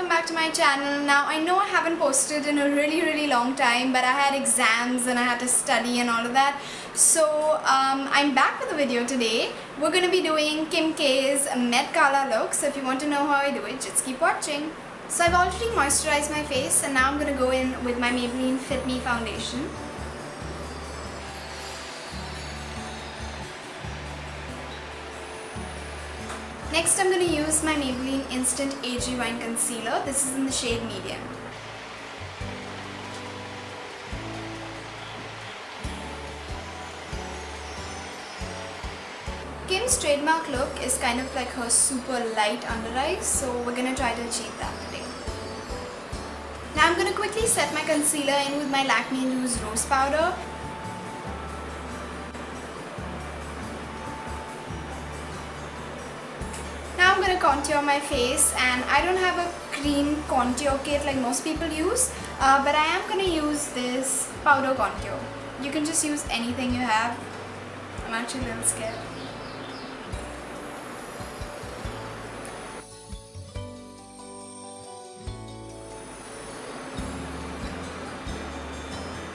welcome back to my channel. Now I know I haven't posted in a really long time, but I had exams and I had to study and all of that. So I'm back with a video today. We're going to be doing Kim K's Met Gala look. So if you want to know how I do it, just keep watching. So I've already moisturized my face and now I'm going to go in with my Maybelline Fit Me foundation. Next, I'm going to use my Maybelline Instant Age Rewind Concealer. This is in the shade Medium. Kim's trademark look is kind of like her super light under eyes, so we're going to try to achieve that today. Now I'm going to quickly set my concealer in with my Lakme Loose Rose Powder. Now I'm going to contour my face, and I don't have a cream contour kit like most people use, but I am going to use this powder contour. You can just use anything you have. I'm actually a little scared.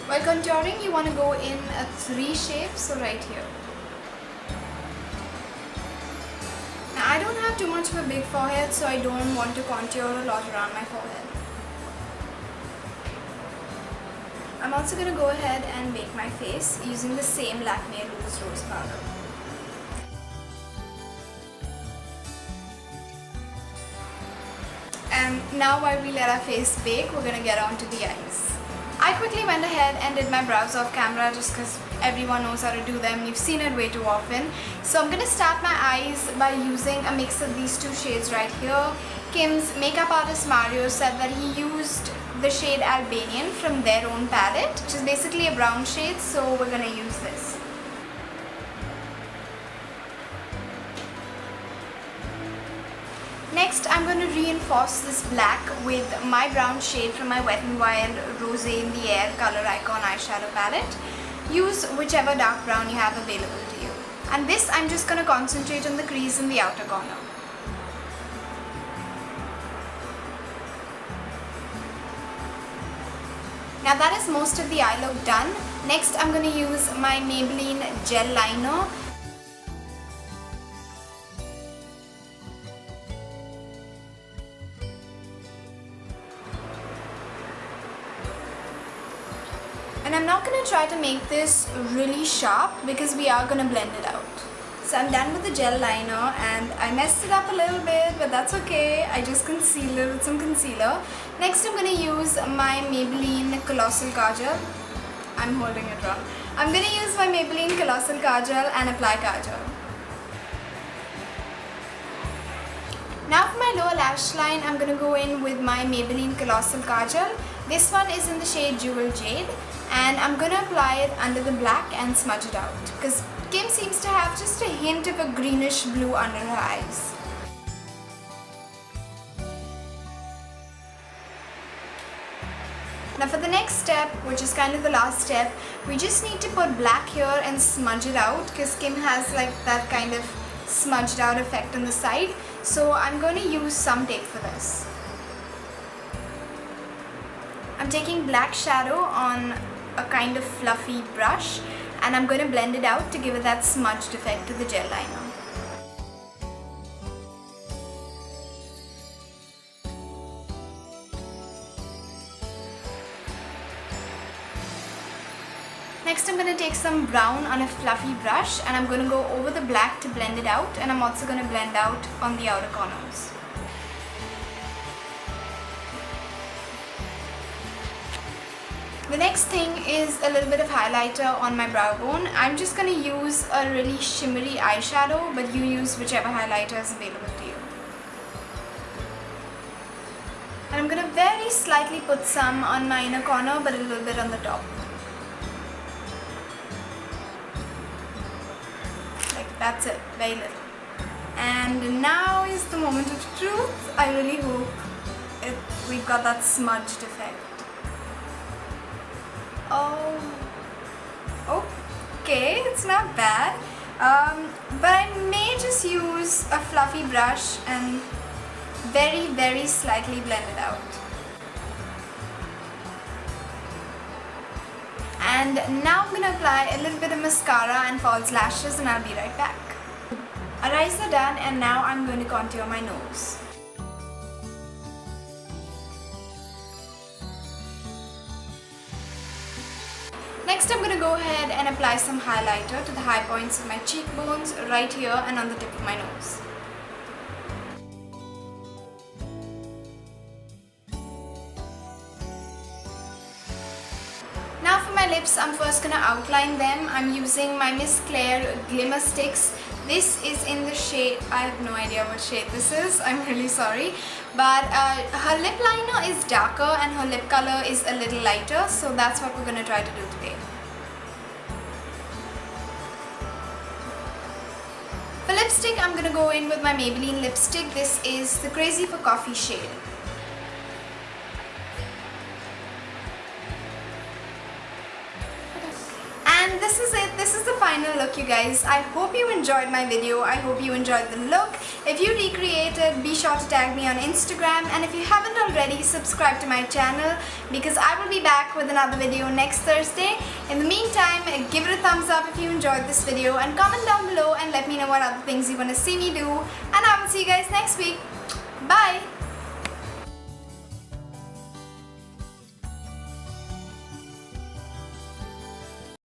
While contouring, you want to go in a 3 shape, so right here. I don't have too much of a big forehead, so I don't want to contour a lot around my forehead. I'm also going to go ahead and bake my face using the same Lakme Loose Rose Powder. And now while we let our face bake, we're going to get on to the eyes. I quickly went ahead and did my brows off camera just because everyone knows how to do them. You've seen it way too often. So I'm going to start my eyes by using a mix of these 2 shades right here. Kim's makeup artist Mario said that he used the shade Albanian from their own palette, which is basically a brown shade, so we're going to use this. Next, I'm going to reinforce this black with my brown shade from my Wet n Wild Rose in the Air Color Icon eyeshadow palette. Use whichever dark brown you have available to you. And this, I'm just going to concentrate on the crease in the outer corner. Now that is most of the eye look done. Next, I'm going to use my Maybelline Gel Liner. And I'm not going to try to make this really sharp because we are going to blend it out. So I'm done with the gel liner and I messed it up a little bit, but that's okay. I just concealed it with some concealer. Next I'm going to use my Maybelline Colossal Kajal. I'm holding it wrong. I'm going to use my Maybelline Colossal Kajal and apply Kajal. Now for my lower lash line, I'm going to go in with my Maybelline Colossal Kajal. This one is in the shade Jewel Jade. And I'm going to apply it under the black and smudge it out because Kim seems to have just a hint of a greenish blue under her eyes. Now for the next step, which is kind of the last step, we just need to put black here and smudge it out because Kim has like that kind of smudged out effect on the side. So I'm going to use some tape for this. I'm taking black shadow on a kind of fluffy brush and I'm going to blend it out to give it that smudged effect to the gel liner. Next I'm going to take some brown on a fluffy brush and I'm going to go over the black to blend it out, and I'm also going to blend out on the outer corners. The next thing is a little bit of highlighter on my brow bone. I'm just going to use a really shimmery eyeshadow, but you use whichever highlighter is available to you. And I'm going to very slightly put some on my inner corner, but a little bit on the top. Like that's it, very little. And now is the moment of truth. I really hope we've got that smudged effect. Oh, okay, it's not bad. But I may just use a fluffy brush and very slightly blended out. And now I'm gonna apply a little bit of mascara and false lashes, and I'll be right back. Our eyes are done, and now I'm going to contour my nose. Next, I'm going to go ahead and apply some highlighter to the high points of my cheekbones, right here and on the tip of my nose. Now for my lips, I'm first going to outline them. I'm using my Miss Claire Glimmer Sticks. This is in the shade, I have no idea what shade this is, I'm really sorry. But her lip liner is darker and her lip color is a little lighter, so that's what we're going to try to do today. For lipstick, I'm going to go in with my Maybelline lipstick. This is the Crazy for Coffee shade. And this is it. This is the final look, you guys. I hope you enjoyed my video. I hope you enjoyed the look. If you recreated, be sure to tag me on Instagram. And if you haven't already, subscribe to my channel, because I will be back with another video next Thursday. In the meantime, give it a thumbs up if you enjoyed this video, and comment down below and let me know what other things you want to see me do. And I will see you guys next week. Bye!